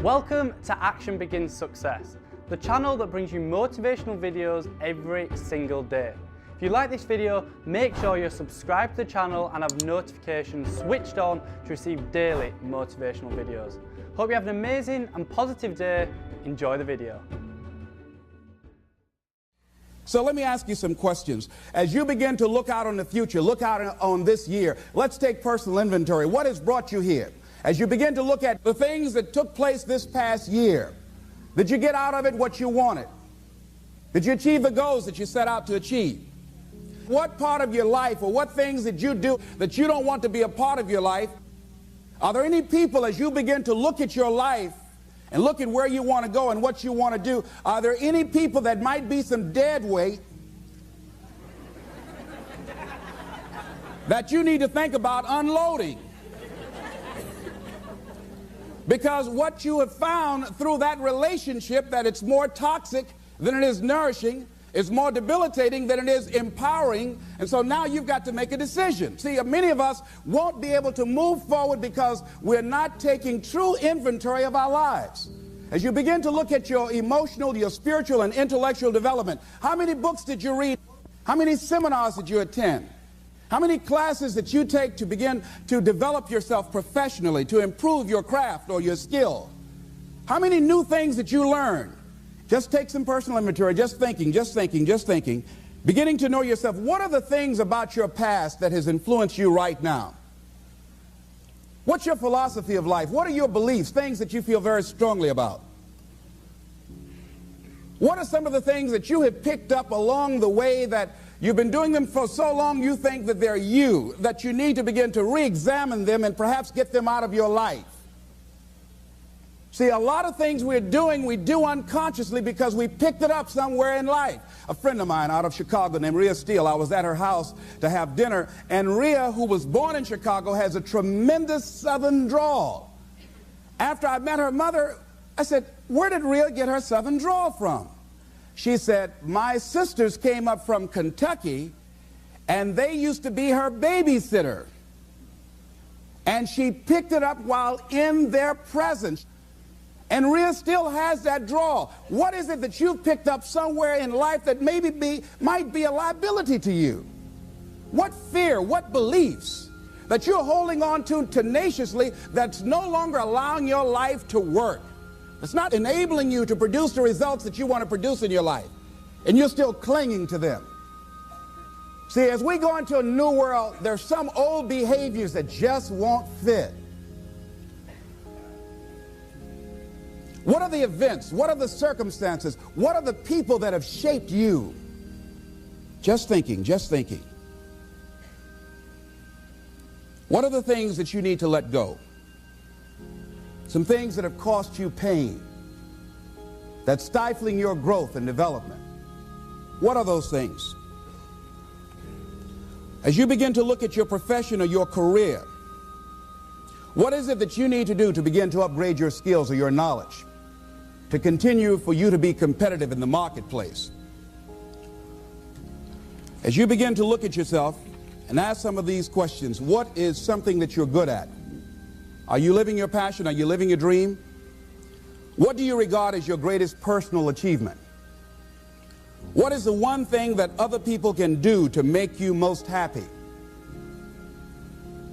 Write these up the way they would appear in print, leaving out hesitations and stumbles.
Welcome to Action Begins Success, the channel that brings you motivational videos every single day. If you like this video, make sure you're subscribed to the channel and have notifications switched on to receive daily motivational videos. Hope you have an amazing and positive day. Enjoy the video. So let me ask you some questions. As you begin to look out on the future, look out on this year, let's take personal inventory. What has brought you here? As you begin to look at the things that took place this past year, did you get out of it what you wanted? Did you achieve the goals that you set out to achieve? What part of your life or what things did you do that you don't want to be a part of your life? Are there any people, as you begin to look at your life and look at where you want to go and what you want to do, are there any people that might be some dead weight that you need to think about unloading? Because what you have found through that relationship, that it's more toxic than it is nourishing, it's more debilitating than it is empowering, and so now you've got to make a decision. See, many of us won't be able to move forward because we're not taking true inventory of our lives. As you begin to look at your emotional, your spiritual, and intellectual development, how many books did you read? How many seminars did you attend? How many classes that you take to begin to develop yourself professionally, to improve your craft or your skill? How many new things that you learn? Just take some personal inventory, just thinking, beginning to know yourself. What are the things about your past that has influenced you right now? What's your philosophy of life? What are your beliefs, things that you feel very strongly about? What are some of the things that you have picked up along the way that you've been doing them for so long you think that they're you, that you need to begin to re-examine them and perhaps get them out of your life? See, a lot of things we're doing, we do unconsciously because we picked it up somewhere in life. A friend of mine out of Chicago named Rhea Steele, I was at her house to have dinner, and Rhea, who was born in Chicago, has a tremendous southern drawl. After I met her mother, I said, where did Rhea get her southern drawl from? She said, my sisters came up from Kentucky, and they used to be her babysitter. And she picked it up while in their presence. And Rhea still has that drawl. What is it that you've picked up somewhere in life that might be a liability to you? What fear, what beliefs that you're holding on to tenaciously that's no longer allowing your life to work? It's not enabling you to produce the results that you want to produce in your life, and you're still clinging to them. See, as we go into a new world, there's some old behaviors that just won't fit. What are the events? What are the circumstances? What are the people that have shaped you? Just thinking. What are the things that you need to let go? Some things that have cost you pain, that's stifling your growth and development. What are those things? As you begin to look at your profession or your career, what is it that you need to do to begin to upgrade your skills or your knowledge, to continue for you to be competitive in the marketplace? As you begin to look at yourself and ask some of these questions, what is something that you're good at? Are you living your passion? Are you living your dream? What do you regard as your greatest personal achievement? What is the one thing that other people can do to make you most happy?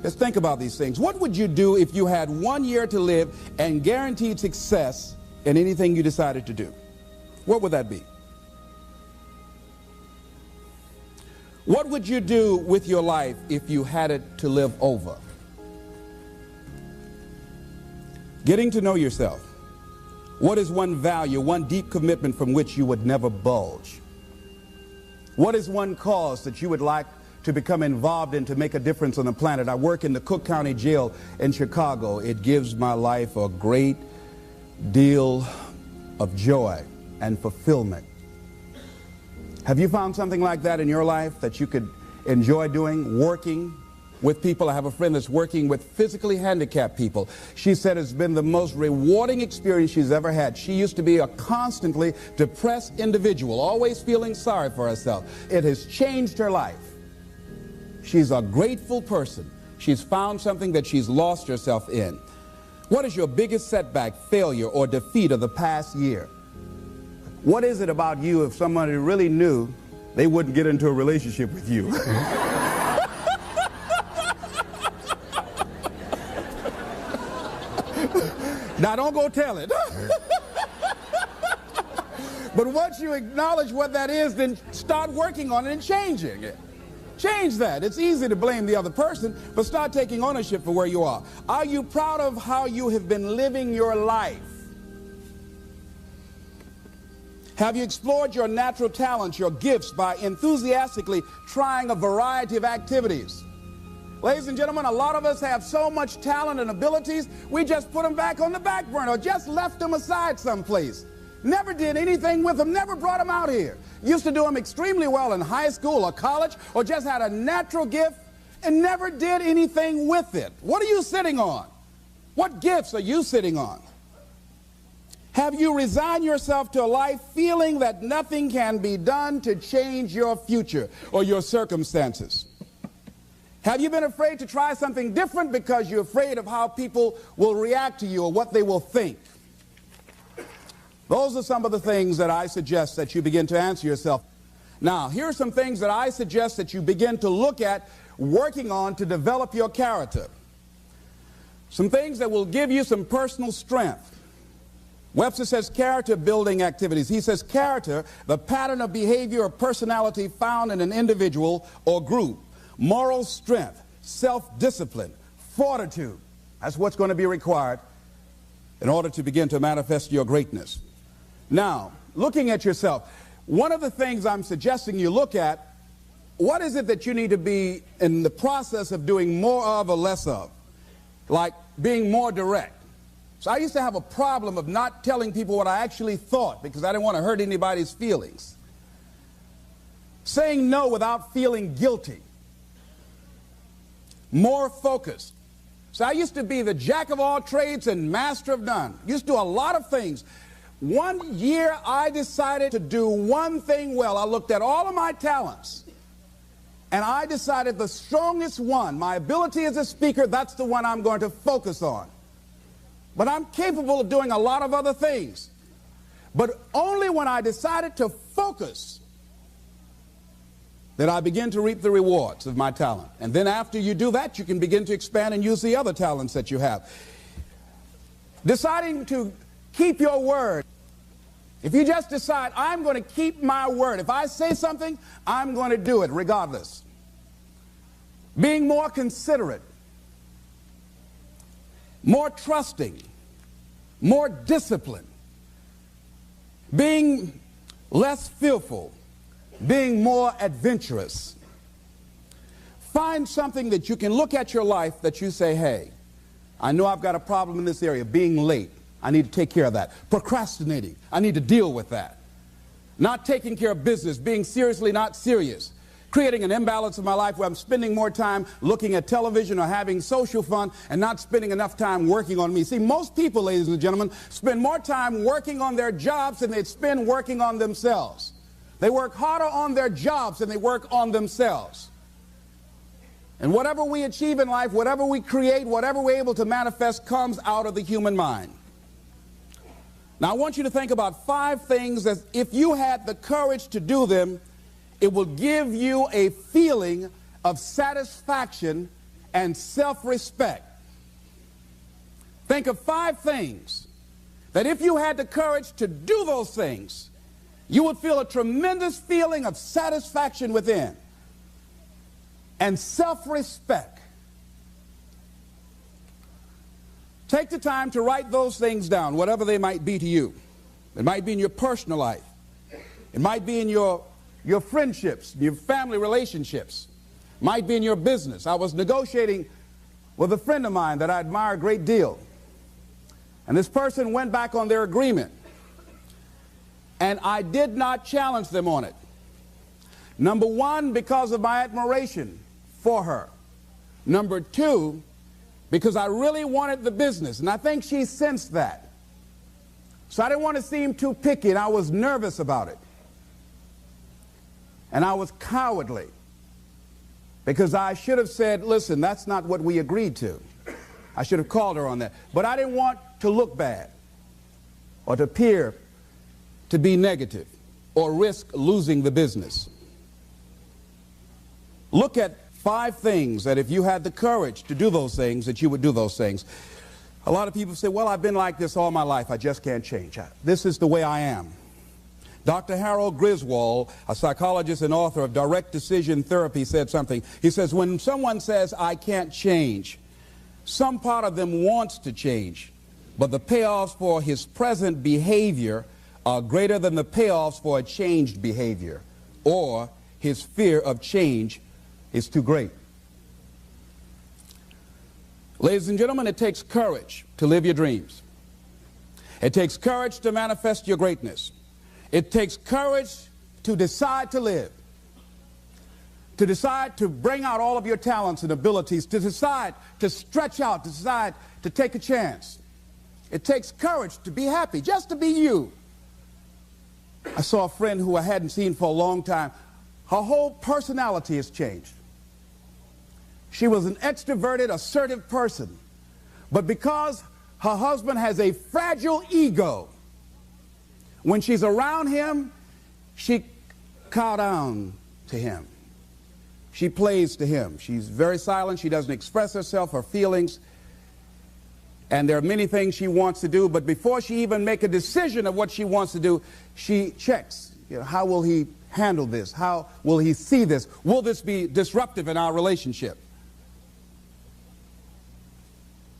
Just think about these things. What would you do if you had 1 year to live and guaranteed success in anything you decided to do? What would that be? What would you do with your life if you had it to live over? Getting to know yourself. What is one value, one deep commitment from which you would never budge? What is one cause that you would like to become involved in to make a difference on the planet? I work in the Cook County Jail in Chicago. It gives my life a great deal of joy and fulfillment. Have you found something like that in your life that you could enjoy doing, working with people? I have a friend that's working with physically handicapped people. She said it's been the most rewarding experience she's ever had. She used to be a constantly depressed individual, always feeling sorry for herself. It has changed her life. She's a grateful person. She's found something that she's lost herself in. What is your biggest setback, failure, or defeat of the past year? What is it about you, if somebody really knew, they wouldn't get into a relationship with you? Now, don't go tell it. But once you acknowledge what that is, then start working on it and changing it. Change that. It's easy to blame the other person, but start taking ownership for where you are. Are you proud of how you have been living your life? Have you explored your natural talents, your gifts, by enthusiastically trying a variety of activities? Ladies and gentlemen, a lot of us have so much talent and abilities, we just put them back on the back burner or just left them aside someplace. Never did anything with them, never brought them out here. Used to do them extremely well in high school or college, or just had a natural gift and never did anything with it. What are you sitting on? What gifts are you sitting on? Have you resigned yourself to a life feeling that nothing can be done to change your future or your circumstances? Have you been afraid to try something different because you're afraid of how people will react to you or what they will think? Those are some of the things that I suggest that you begin to answer yourself. Now, here are some things that I suggest that you begin to look at working on to develop your character. Some things that will give you some personal strength. Webster says character building activities. He says character, the pattern of behavior or personality found in an individual or group. Moral strength, self-discipline, fortitude. That's what's going to be required in order to begin to manifest your greatness. Now, looking at yourself, one of the things I'm suggesting you look at, what is it that you need to be in the process of doing more of or less of? Like being more direct. So I used to have a problem of not telling people what I actually thought because I didn't want to hurt anybody's feelings. Saying no without feeling guilty. More focused. So I used to be the jack of all trades and master of none. Used to do a lot of things. One year I decided to do one thing well. I looked at all of my talents and I decided the strongest one, my ability as a speaker, that's the one I'm going to focus on. But I'm capable of doing a lot of other things. But only when I decided to focus that I begin to reap the rewards of my talent. And then after you do that, you can begin to expand and use the other talents that you have. Deciding to keep your word. If you just decide, I'm going to keep my word. If I say something, I'm going to do it regardless. Being more considerate. More trusting. More disciplined. Being less fearful. Being more adventurous. Find something that you can look at your life that you say, hey, I know I've got a problem in this area, being late. I need to take care of that. Procrastinating. I need to deal with that. Not taking care of business, being seriously not serious. Creating an imbalance in my life where I'm spending more time looking at television or having social fun and not spending enough time working on me. See, most people, ladies and gentlemen, spend more time working on their jobs than they spend working on themselves. They work harder on their jobs than they work on themselves. And whatever we achieve in life, whatever we create, whatever we're able to manifest comes out of the human mind. Now, I want you to think about 5 things that if you had the courage to do them, it will give you a feeling of satisfaction and self-respect. Think of 5 things that if you had the courage to do those things, you would feel a tremendous feeling of satisfaction within and self-respect. Take the time to write those things down, whatever they might be to you. It might be in your personal life. It might be in your friendships, your family relationships. It might be in your business. I was negotiating with a friend of mine that I admire a great deal. And this person went back on their agreement. And I did not challenge them on it. Number 1, because of my admiration for her. Number 2, because I really wanted the business, and I think she sensed that. So I didn't want to seem too picky, and I was nervous about it. And I was cowardly, because I should have said, listen, that's not what we agreed to. I should have called her on that. But I didn't want to look bad or to appear to be negative or risk losing the business. Look at 5 things that if you had the courage to do those things, that you would do those things. A lot of people say, well, I've been like this all my life. I just can't change. This is the way I am. Dr. Harold Griswold, a psychologist and author of Direct Decision Therapy, said something. He says, when someone says, I can't change, some part of them wants to change, but the payoffs for his present behavior are greater than the payoffs for a changed behavior, or his fear of change is too great. Ladies and gentlemen, it takes courage to live your dreams. It takes courage to manifest your greatness. It takes courage to decide to live, to decide to bring out all of your talents and abilities, to decide to stretch out, to decide to take a chance. It takes courage to be happy, just to be you. I saw a friend who I hadn't seen for a long time. Her whole personality has changed. She was an extroverted, assertive person. But because her husband has a fragile ego, when she's around him, she cows down to him. She plays to him. She's very silent. She doesn't express herself, her feelings. And there are many things she wants to do, but before she even makes a decision of what she wants to do, she checks. How will he handle this? How will he see this? Will this be disruptive in our relationship?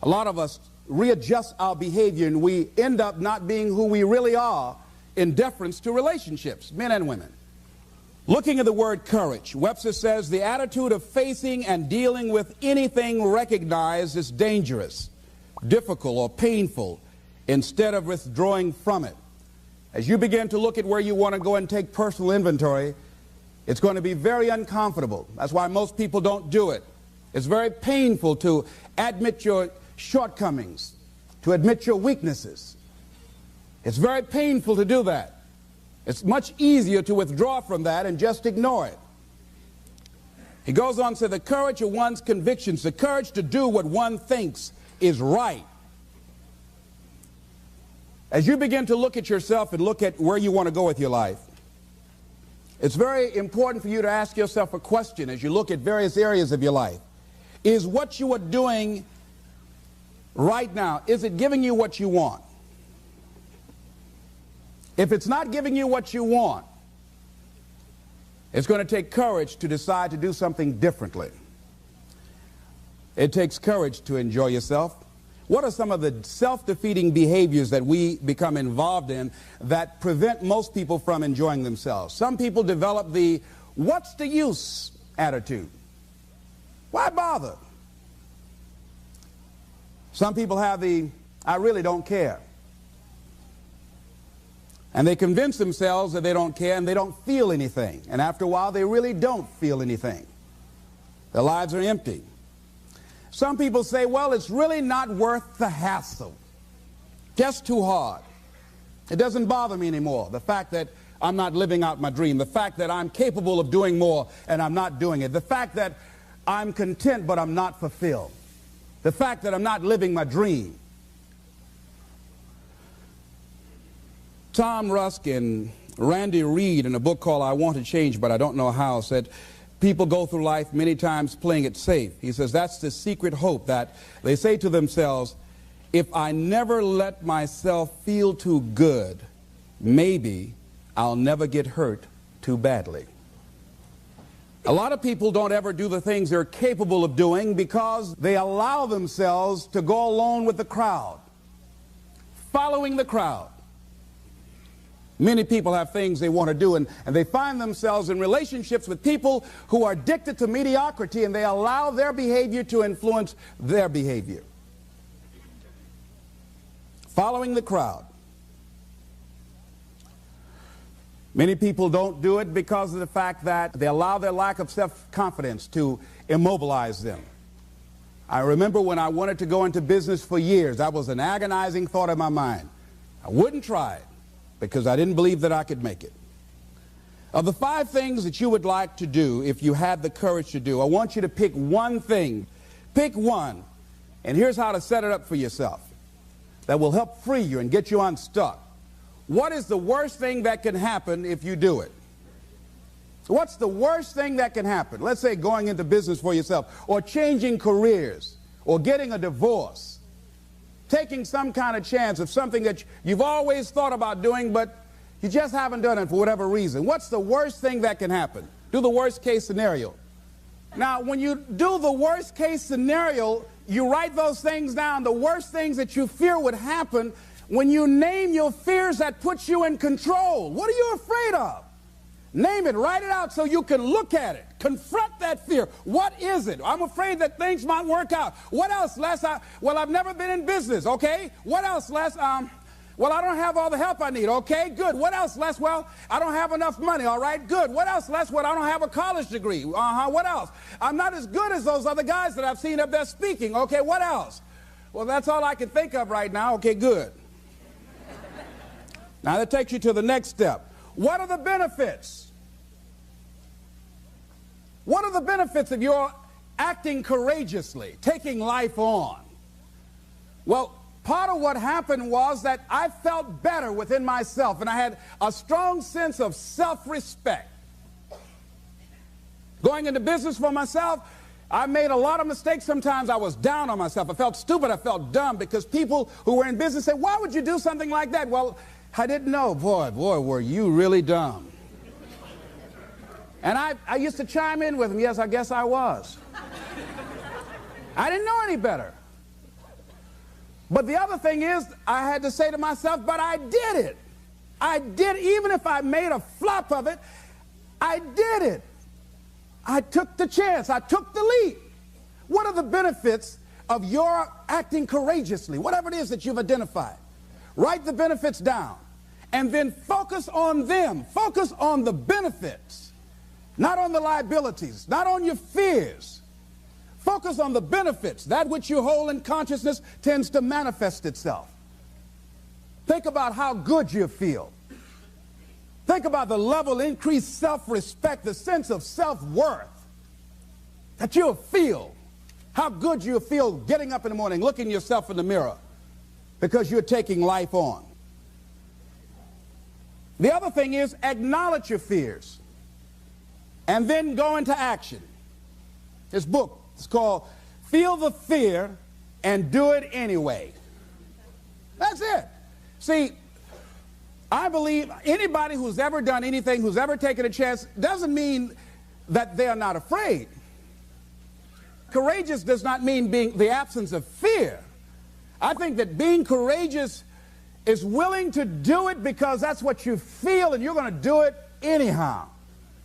A lot of us readjust our behavior and we end up not being who we really are in deference to relationships, men and women. Looking at the word courage, Webster says the attitude of facing and dealing with anything recognized as dangerous, difficult, or painful instead of withdrawing from it. As you begin to look at where you want to go and take personal inventory, it's going to be very uncomfortable. That's why most people don't do it. It's very painful to admit your shortcomings, to admit your weaknesses. It's very painful to do that. It's much easier to withdraw from that and just ignore it. He goes on to say the courage of one's convictions, the courage to do what one thinks is right. As you begin to look at yourself and look at where you want to go with your life, it's very important for you to ask yourself a question as you look at various areas of your life. Is what you are doing right now, is it giving you what you want? If it's not giving you what you want, it's going to take courage to decide to do something differently. It takes courage to enjoy yourself. What are some of the self-defeating behaviors that we become involved in that prevent most people from enjoying themselves? Some people develop the "what's the use" attitude. Why bother? Some people have the "I really don't care." And they convince themselves that they don't care and they don't feel anything. And after a while, they really don't feel anything. Their lives are empty. Some people say, well, it's really not worth the hassle. Just too hard. It doesn't bother me anymore. The fact that I'm not living out my dream. The fact that I'm capable of doing more and I'm not doing it. The fact that I'm content but I'm not fulfilled. The fact that I'm not living my dream. Tom Rusk and Randy Reed in a book called I Want to Change But I Don't Know How said, people go through life many times playing it safe. He says that's the secret hope, that they say to themselves, if I never let myself feel too good, maybe I'll never get hurt too badly. A lot of people don't ever do the things they're capable of doing because they allow themselves to go along with the crowd, following the crowd. Many people have things they want to do, and they find themselves in relationships with people who are addicted to mediocrity, and they allow their behavior to influence their behavior. Following the crowd. Many people don't do it because of the fact that they allow their lack of self-confidence to immobilize them. I remember when I wanted to go into business for years, that was an agonizing thought in my mind. I wouldn't try it, because I didn't believe that I could make it. Of the 5 things that you would like to do if you had the courage to do, I want you to pick one thing. Pick one And here's how to set it up for yourself that will help free you and get you unstuck. What is the worst thing that can happen if you do it? What's the worst thing that can happen? Let's say going into business for yourself, or changing careers, or getting a divorce, taking some kind of chance of something that you've always thought about doing, but you just haven't done it for whatever reason. What's the worst thing that can happen? Do the worst case scenario. Now, when you do the worst case scenario, you write those things down, the worst things that you fear would happen. When you name your fears, that puts you in control. What are you afraid of? Name it, write it out so you can look at it. Confront that fear. What is it? I'm afraid that things might work out. What else, Les? Well, I've never been in business, okay? What else, Les? Well, I don't have all the help I need, okay? Good. What else, Les? Well, I don't have enough money, all right? Good. What else, Les? Well, I don't have a college degree. What else? I'm not as good as those other guys that I've seen up there speaking, okay? What else? Well, that's all I can think of right now, okay? Good. Now, that takes you to the next step. What are the benefits? What are the benefits of your acting courageously, taking life on? Well, part of what happened was that I felt better within myself, and I had a strong sense of self-respect. Going into business for myself, I made a lot of mistakes. Sometimes I was down on myself. I felt stupid. I felt dumb because people who were in business said, why would you do something like that? Well, I didn't know. Boy, were you really dumb. And I used to chime in with them. Yes, I guess I was. I didn't know any better. But the other thing is, I had to say to myself, but I did it. I did, even if I made a flop of it, I did it. I took the chance. I took the leap. What are the benefits of your acting courageously? Whatever it is that you've identified. Write the benefits down. And then focus on them. Focus on the benefits. Not on the liabilities, not on your fears. Focus on the benefits. That which you hold in consciousness tends to manifest itself. Think about how good you feel. Think about the level of increased self-respect, the sense of self-worth that you'll feel. How good you'll feel getting up in the morning, looking yourself in the mirror because you're taking life on. The other thing is acknowledge your fears. And then go into action. This book is called Feel the Fear and Do It Anyway. That's it. See, I believe anybody who's ever done anything, who's ever taken a chance, doesn't mean that they're not afraid. Courageous does not mean being the absence of fear. I think that being courageous is willing to do it because that's what you feel, and you're going to do it anyhow.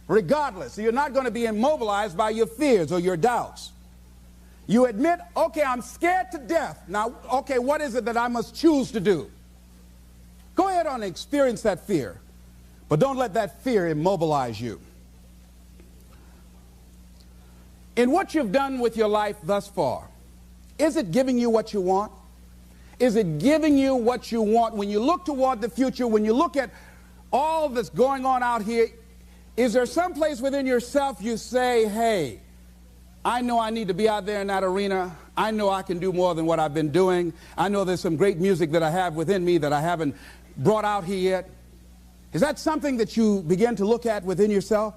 Regardless, so you're not going to be immobilized by your fears or your doubts. You admit, okay, I'm scared to death. Now, okay, what is it that I must choose to do? Go ahead and experience that fear, but don't let that fear immobilize you. In what you've done with your life thus far, is it giving you what you want? Is it giving you what you want? When you look toward the future, when you look at all that's going on out here, is there some place within yourself you say, hey, I know I need to be out there in that arena. I know I can do more than what I've been doing. I know there's some great music that I have within me that I haven't brought out here yet. Is that something that you begin to look at within yourself?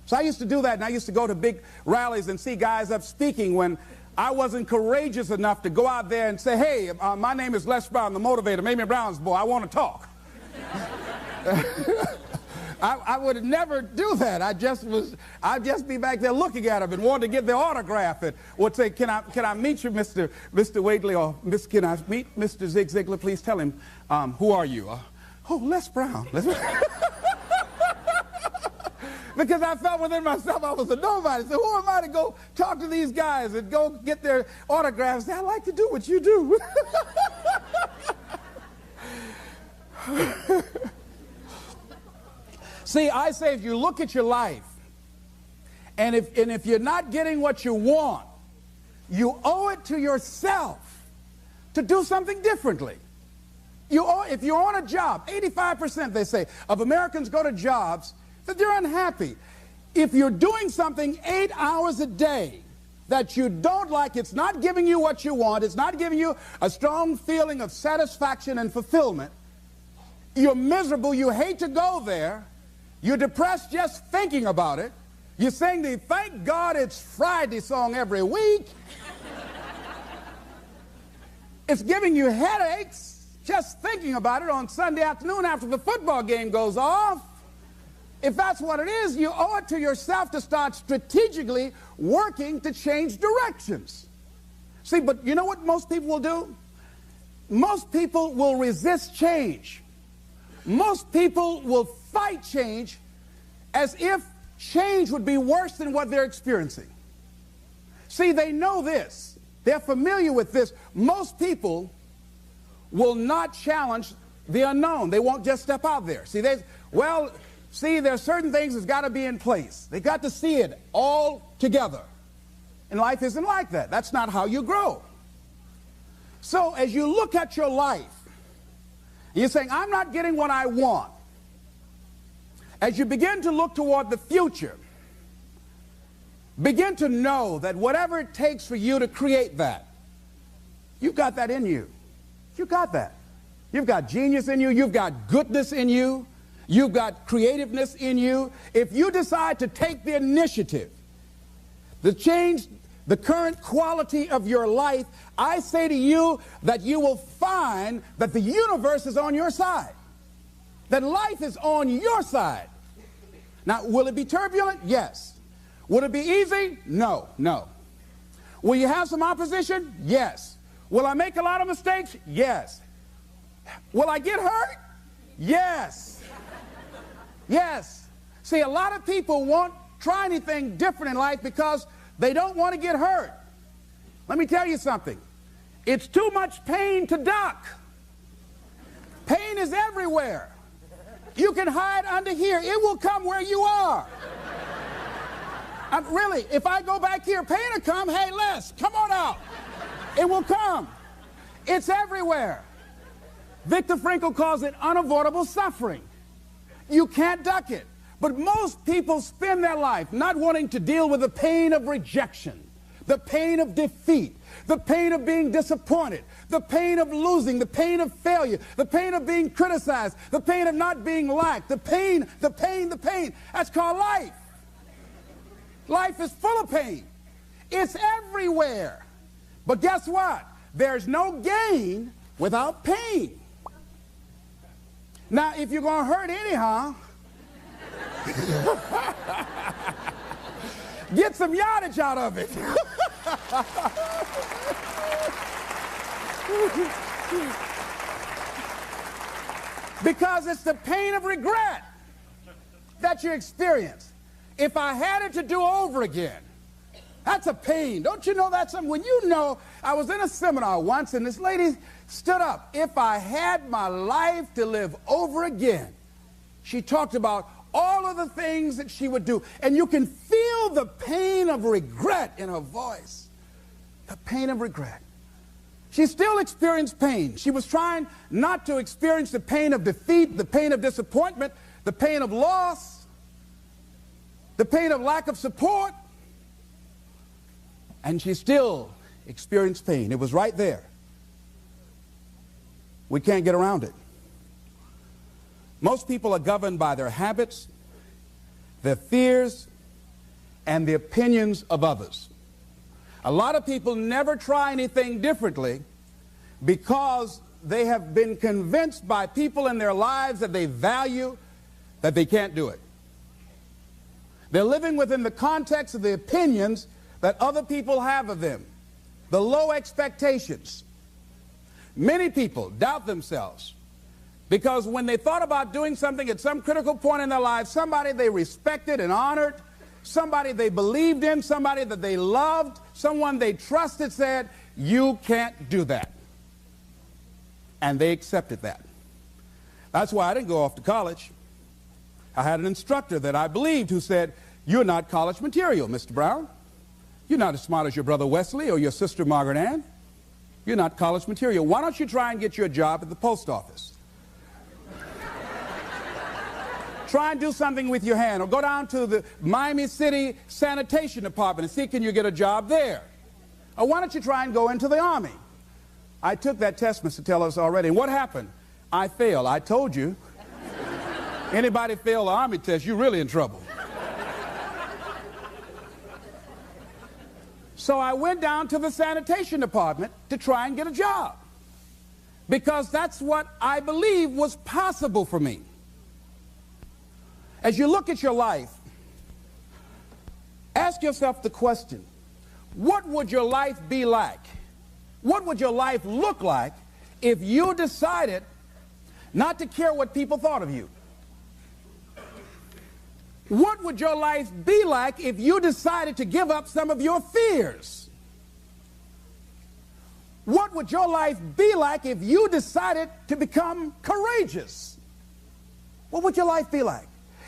So I used to do that, and I used to go to big rallies and see guys up speaking when I wasn't courageous enough to go out there and say, hey, my name is Les Brown, the motivator, Mamie Brown's boy. I want to talk. I would never do that. I'd just be back there looking at them and wanting to get their autograph and would say, can I meet you, Mr. Wakely, or can I meet Mr. Zig Ziglar? Please tell him, who are you? Oh, Les Brown. Because I felt within myself I was a nobody. So who am I to go talk to these guys and go get their autographs? Say, I like to do what you do. See, I say if you look at your life, and if you're not getting what you want, you owe it to yourself to do something differently. If you're on a job, 85%, they say, of Americans go to jobs that they're unhappy. If you're doing something 8 hours a day, that you don't like, it's not giving you what you want, it's not giving you a strong feeling of satisfaction and fulfillment, you're miserable, you hate to go there, you're depressed just thinking about it, you sing the "Thank God It's Friday" song every week, it's giving you headaches just thinking about it on Sunday afternoon after the football game goes off. If that's what it is, you owe it to yourself to start strategically working to change directions. See, but you know what most people will do? Most people will resist change. Most people will fight change as if change would be worse than what they're experiencing. See, they know this. They're familiar with this. Most people will not challenge the unknown. They won't just step out there. See, there are certain things that's got to be in place. They got to see it all together. And life isn't like that. That's not how you grow. So as you look at your life, you're saying, I'm not getting what I want. As you begin to look toward the future, begin to know that whatever it takes for you to create that, you've got that in you. You've got that. You've got genius in you. You've got goodness in you. You've got creativeness in you. If you decide to take the initiative to change the current quality of your life, I say to you that you will find that the universe is on your side, that life is on your side. Now, will it be turbulent? Yes. Will it be easy? No, no. Will you have some opposition? Yes. Will I make a lot of mistakes? Yes. Will I get hurt? Yes. Yes. See, a lot of people won't try anything different in life because they don't want to get hurt. Let me tell you something. It's too much pain to duck. Pain is everywhere. You can hide under here. It will come where you are. Really, if I go back here, pain will come. Hey, Les, come on out. It will come. It's everywhere. Viktor Frankl calls it unavoidable suffering. You can't duck it. But most people spend their life not wanting to deal with the pain of rejection, the pain of defeat, the pain of being disappointed, the pain of losing, the pain of failure, the pain of being criticized, the pain of not being liked, the pain. That's called life. Life is full of pain. It's everywhere. But guess what? There's no gain without pain. Now, if you're going to hurt anyhow, get some yardage out of it. Because it's the pain of regret that you experience. If I had it to do over again, that's a pain. Don't you know that's something? When you know, I was in a seminar once and this lady stood up. If I had my life to live over again, she talked about all of the things that she would do. And you can feel the pain of regret in her voice. The pain of regret. She still experienced pain. She was trying not to experience the pain of defeat, the pain of disappointment, the pain of loss, the pain of lack of support. And she still experienced pain. It was right there. We can't get around it. Most people are governed by their habits, their fears, and the opinions of others. A lot of people never try anything differently because they have been convinced by people in their lives that they value that they can't do it. They're living within the context of the opinions that other people have of them, the low expectations. Many people doubt themselves because when they thought about doing something at some critical point in their lives, somebody they respected and honored, somebody they believed in, somebody that they loved, someone they trusted said, you can't do that. And they accepted that. That's why I didn't go off to college. I had an instructor that I believed who said, you're not college material, Mr. Brown. You're not as smart as your brother Wesley or your sister Margaret Ann. You're not college material. Why don't you try and get you a job at the post office? Try and do something with your hand, or go down to the Miami City Sanitation Department and see can you get a job there. Or why don't you try and go into the Army? I took that test, Mr. Tellers, already. And what happened? I failed. I told you. Anybody fail the Army test, you're really in trouble. So I went down to the sanitation department to try and get a job, because that's what I believe was possible for me. As you look at your life, ask yourself the question, what would your life be like? What would your life look like if you decided not to care what people thought of you? What would your life be like if you decided to give up some of your fears? What would your life be like if you decided to become courageous? What would your life be like?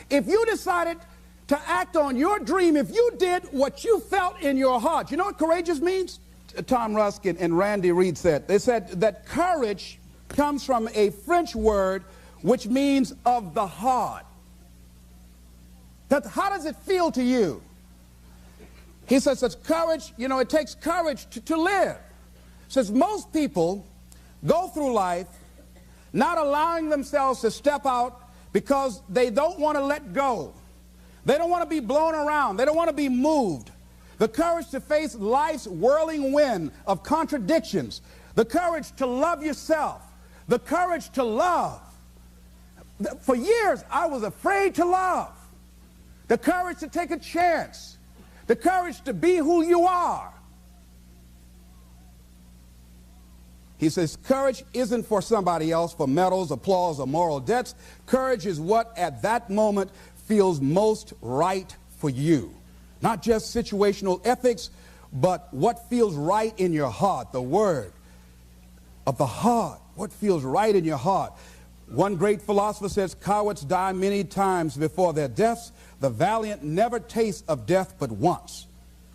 If you decided to act on your dream, if you did what you felt in your heart. You know what courageous means? Tom Rusk and Randy Reed said. They said that courage comes from a French word which means of the heart. How does it feel to you? He says that courage, you know, it takes courage to live. Says most people go through life not allowing themselves to step out because they don't want to let go. They don't want to be blown around. They don't want to be moved. The courage to face life's whirling wind of contradictions. The courage to love yourself. The courage to love. For years, I was afraid to love. The courage to take a chance. The courage to be who you are. He says courage isn't for somebody else, for medals, applause, or moral debts. Courage is what at that moment feels most right for you. Not just situational ethics, but what feels right in your heart. The word of the heart. What feels right in your heart. One great philosopher says, cowards die many times before their deaths. The valiant never taste of death but once.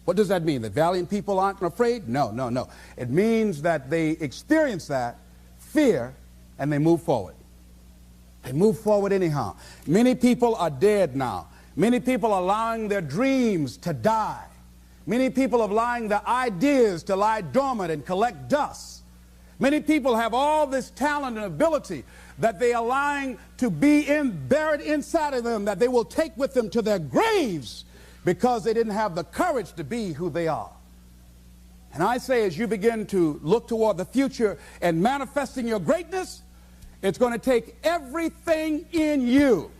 What does that mean? That valiant people aren't afraid? No, no, no. It means that they experience that fear and they move forward. They move forward anyhow. Many people are dead now. Many people are allowing their dreams to die. Many people are allowing their ideas to lie dormant and collect dust. Many people have all this talent and ability that they are allowing to be buried inside of them, that they will take with them to their graves because they didn't have the courage to be who they are. And I say, as you begin to look toward the future and manifesting your greatness, it's going to take everything in you,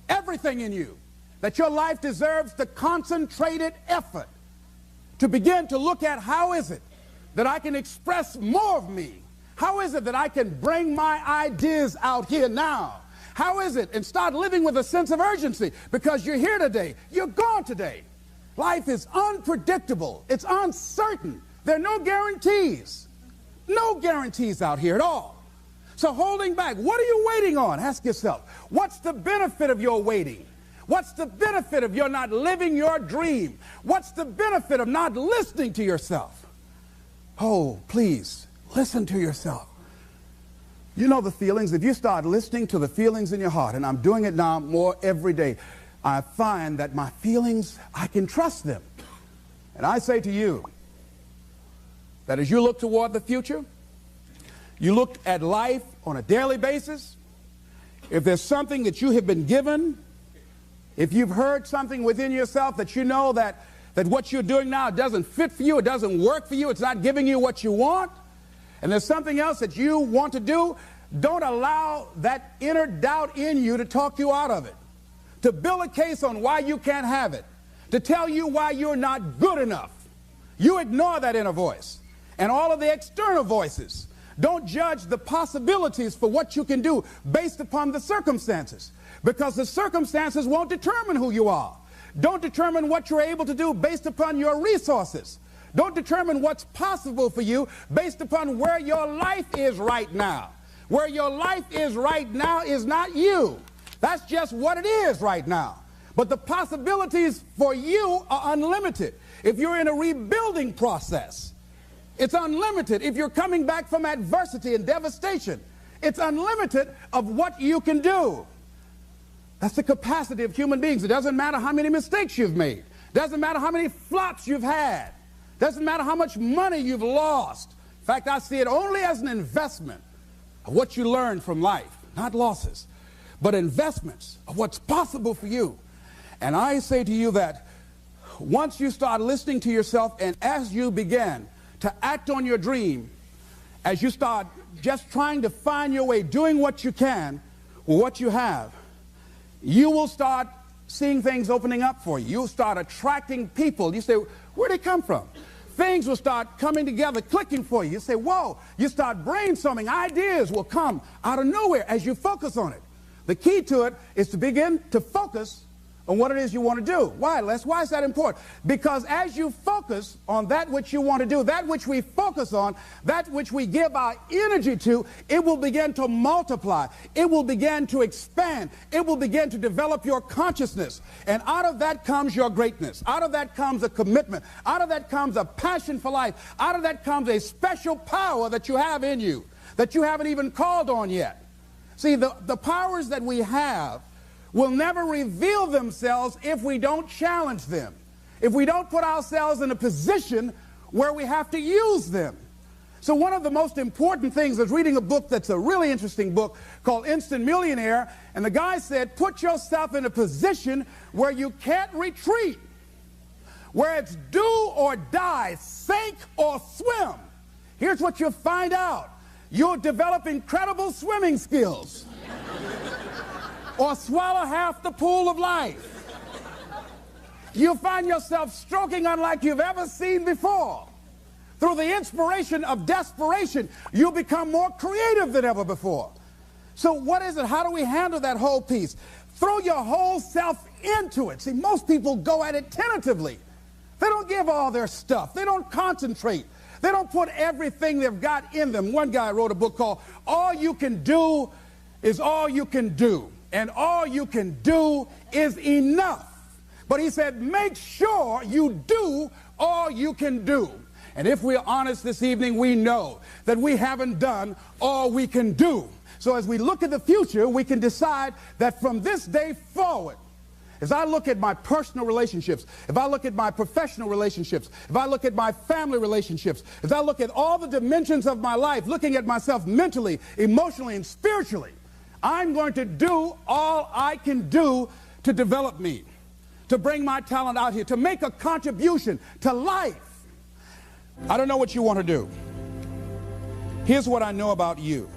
that your life deserves the concentrated effort to begin to look at how is it that I can express more of me. How is it that I can bring my ideas out here now? How is it? And start living with a sense of urgency, because you're here today, you're gone today. Life is unpredictable. It's uncertain. There are no guarantees. No guarantees out here at all. So holding back, what are you waiting on? Ask yourself, what's the benefit of your waiting? What's the benefit of your not living your dream? What's the benefit of not listening to yourself? Oh, please, listen to yourself. You know the feelings. If you start listening to the feelings in your heart, and I'm doing it now more every day, I find that my feelings, I can trust them. And I say to you that as you look toward the future, you look at life on a daily basis, if there's something that you have been given, if you've heard something within yourself that you know that what you're doing now doesn't fit for you, it doesn't work for you, it's not giving you what you want, and there's something else that you want to do, don't allow that inner doubt in you to talk you out of it, to build a case on why you can't have it, to tell you why you're not good enough. You ignore that inner voice and all of the external voices. Don't judge the possibilities for what you can do based upon the circumstances, because the circumstances won't determine who you are. Don't determine what you're able to do based upon your resources. Don't determine what's possible for you based upon where your life is right now. Where your life is right now is not you. That's just what it is right now. But the possibilities for you are unlimited. If you're in a rebuilding process, it's unlimited. If you're coming back from adversity and devastation, it's unlimited of what you can do. That's the capacity of human beings. It doesn't matter how many mistakes you've made. Doesn't matter how many flops you've had. Doesn't matter how much money you've lost. In fact, I see it only as an investment of what you learn from life, not losses, but investments of what's possible for you. And I say to you that once you start listening to yourself, and as you begin to act on your dream, as you start just trying to find your way, doing what you can with what you have, you will start seeing things opening up for you. You'll start attracting people. You say, where'd they come from? Things will start coming together, clicking for you. You say, whoa. You start brainstorming. Ideas will come out of nowhere as you focus on it. The key to it is to begin to focus on what it is you want to do. Why, Les? Why is that important? Because as you focus on that which you want to do, that which we focus on, that which we give our energy to, it will begin to multiply. It will begin to expand. It will begin to develop your consciousness. And out of that comes your greatness. Out of that comes a commitment. Out of that comes a passion for life. Out of that comes a special power that you have in you that you haven't even called on yet. See, the powers that we have will never reveal themselves if we don't challenge them, if we don't put ourselves in a position where we have to use them. So one of the most important things is reading a book that's a really interesting book called Instant Millionaire, and the guy said, put yourself in a position where you can't retreat, where it's do or die, sink or swim. Here's what you'll find out. You'll develop incredible swimming skills. Or swallow half the pool of life. You'll find yourself stroking unlike you've ever seen before. Through the inspiration of desperation, you'll become more creative than ever before. So what is it? How do we handle that whole piece? Throw your whole self into it. See, most people go at it tentatively. They don't give all their stuff. They don't concentrate. They don't put everything they've got in them. One guy wrote a book called All You Can Do Is All You Can Do. And all you can do is enough. But he said, make sure you do all you can do. And if we're honest this evening, we know that we haven't done all we can do. So as we look at the future, we can decide that from this day forward, as I look at my personal relationships, if I look at my professional relationships, if I look at my family relationships, as I look at all the dimensions of my life, looking at myself mentally, emotionally, and spiritually, I'm going to do all I can do to develop me, to bring my talent out here, to make a contribution to life. I don't know what you want to do. Here's what I know about you.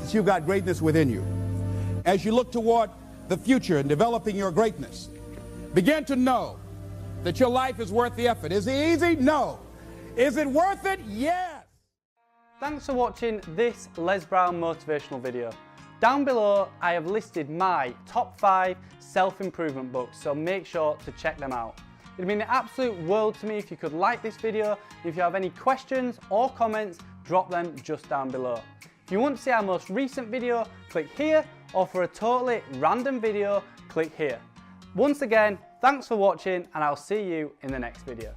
That you've got greatness within you. As you look toward the future and developing your greatness, begin to know that your life is worth the effort. Is it easy? No. Is it worth it? Yes. Thanks for watching this Les Brown motivational video. Down below, I have listed my top 5 self-improvement books, so make sure to check them out. It'd mean the absolute world to me if you could like this video. If you have any questions or comments, drop them just down below. If you want to see our most recent video, click here, or for a totally random video, click here. Once again, thanks for watching, and I'll see you in the next video.